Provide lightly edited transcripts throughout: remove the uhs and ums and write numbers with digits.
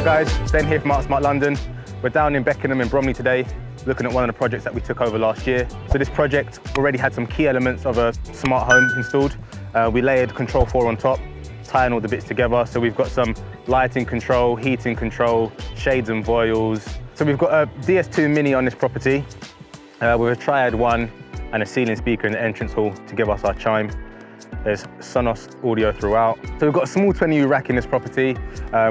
guys, Ben here from AOS London. We're down in Beckenham in Bromley today, looking at one of the projects that we took over last year. So this project already had some key elements of a smart home installed. We layered Control4 on top, tying all the bits together. So we've got some lighting control, heating control, shades and voiles. So we've got a DS2 Mini on this property with a Triad 1 and a ceiling speaker in the entrance hall to give us our chime. There's Sonos audio throughout. So we've got a small 20U rack in this property.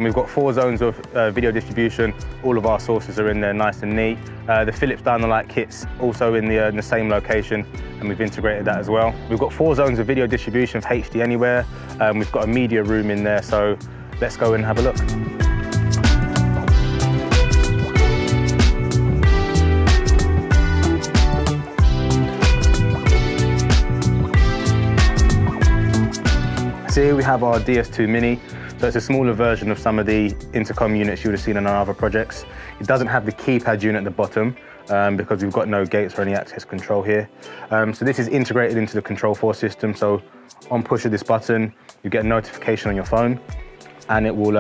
We've got 4 zones of video distribution. All of our sources are in there nice and neat. The Philips down the light kit's also in the same location, and we've integrated that as well. We've got 4 zones of video distribution for HD Anywhere. We've got a media room in there, so let's go and have a look. So here we have our DS2 Mini. So it's a smaller version of some of the intercom units you would have seen on our other projects. It doesn't have the keypad unit at the bottom because we've got no gates or any access control here. So this is integrated into the Control4 system. So on push of this button, you get a notification on your phone and it will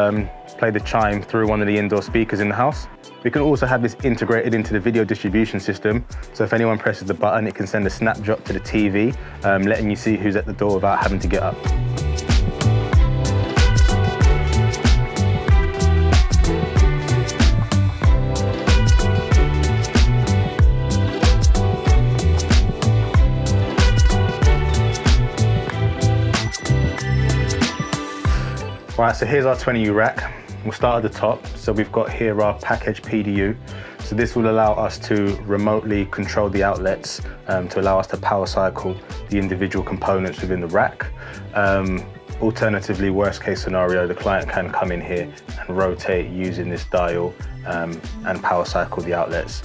play the chime through one of the indoor speakers in the house. We can also have this integrated into the video distribution system. So if anyone presses the button, it can send a snapshot to the TV, letting you see who's at the door without having to get up. Right, so here's our 20U rack. We'll start at the top. So we've got here our package PDU. So this will allow us to remotely control the outlets to allow us to power cycle the individual components within the rack. Alternatively, worst case scenario, the client can come in here and rotate using this dial and power cycle the outlets.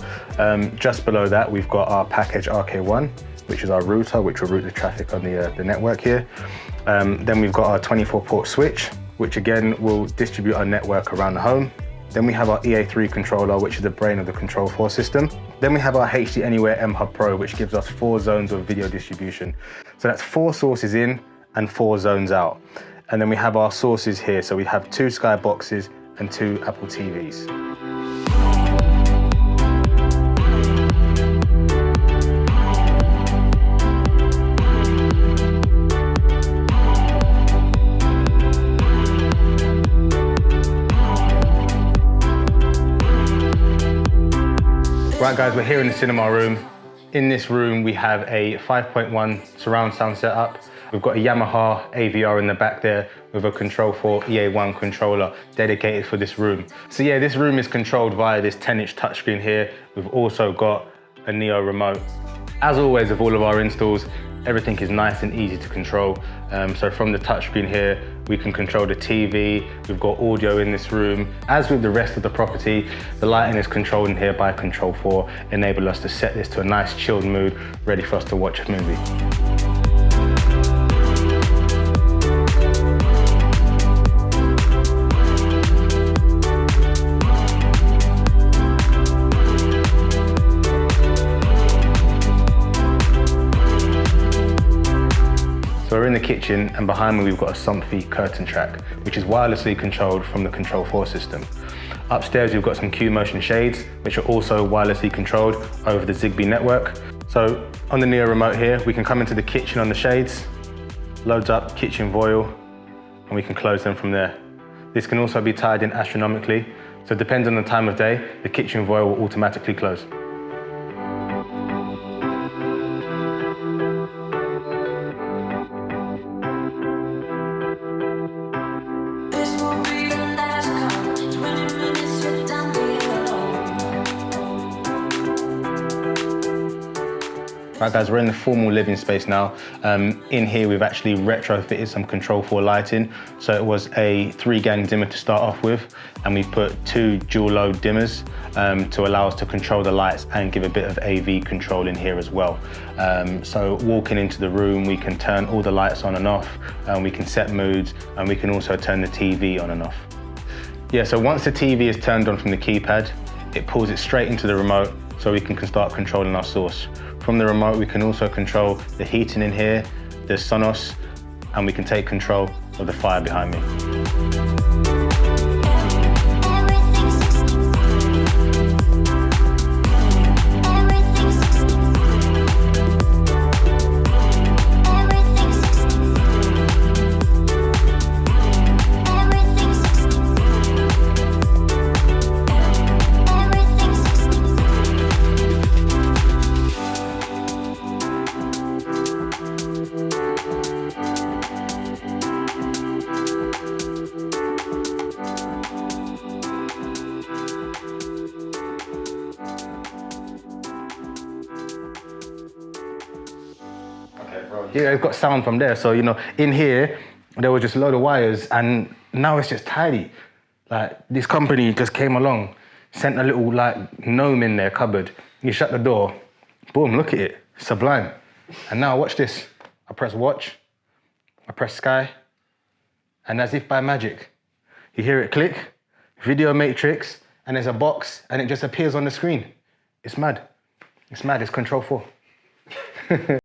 Just below that, we've got our package RK1, which is our router, which will route the traffic on the network here. Then we've got our 24-port switch, which again will distribute our network around the home. Then we have our EA3 controller, which is the brain of the Control4 system. Then we have our HD Anywhere M Hub Pro, which gives us 4 zones of video distribution. So that's 4 sources in and 4 zones out. And then we have our sources here. So we have 2 Skyboxes and 2 Apple TVs. Right guys, we're here in the cinema room. In this room, we have a 5.1 surround sound setup. We've got a Yamaha AVR in the back there with a Control4 EA1 controller dedicated for this room. So yeah, this room is controlled via this 10-inch touchscreen here. We've also got a Neeo remote. As always with all of our installs, everything is nice and easy to control. So from the touchscreen here, we can control the TV. We've got audio in this room. As with the rest of the property, the lighting is controlled in here by Control4, enable us to set this to a nice chilled mood, ready for us to watch a movie. So we're in the kitchen and behind me we've got a Somfy curtain track, which is wirelessly controlled from the Control4 system. Upstairs we've got some Q-Motion shades, which are also wirelessly controlled over the Zigbee network. So on the Neeo remote here, we can come into the kitchen on the shades, loads up kitchen voile, and we can close them from there. This can also be tied in astronomically, so it depends on the time of day, the kitchen voile will automatically close. Right guys, we're in the formal living space now. In here we've actually retrofitted some Control4 lighting. So it was a 3-gang dimmer to start off with, and we put 2 dual load dimmers to allow us to control the lights and give a bit of AV control in here as well. So walking into the room, we can turn all the lights on and off, and we can set moods, and we can also turn the TV on and off. Yeah, so once the TV is turned on from the keypad, it pulls it straight into the remote so we can start controlling our source. From the remote, we can also control the heating in here, the Sonos, and we can take control of the fire behind me. Yeah, it's got sound from there. So, you know, in here, there was just a load of wires and now it's just tidy. Like, this company just came along, sent a little, like, gnome in their cupboard. You shut the door, boom, look at it, sublime. And now watch this. I press watch, I press sky, and as if by magic, you hear it click, video matrix, and there's a box, and it just appears on the screen. It's mad. It's mad, it's Control4.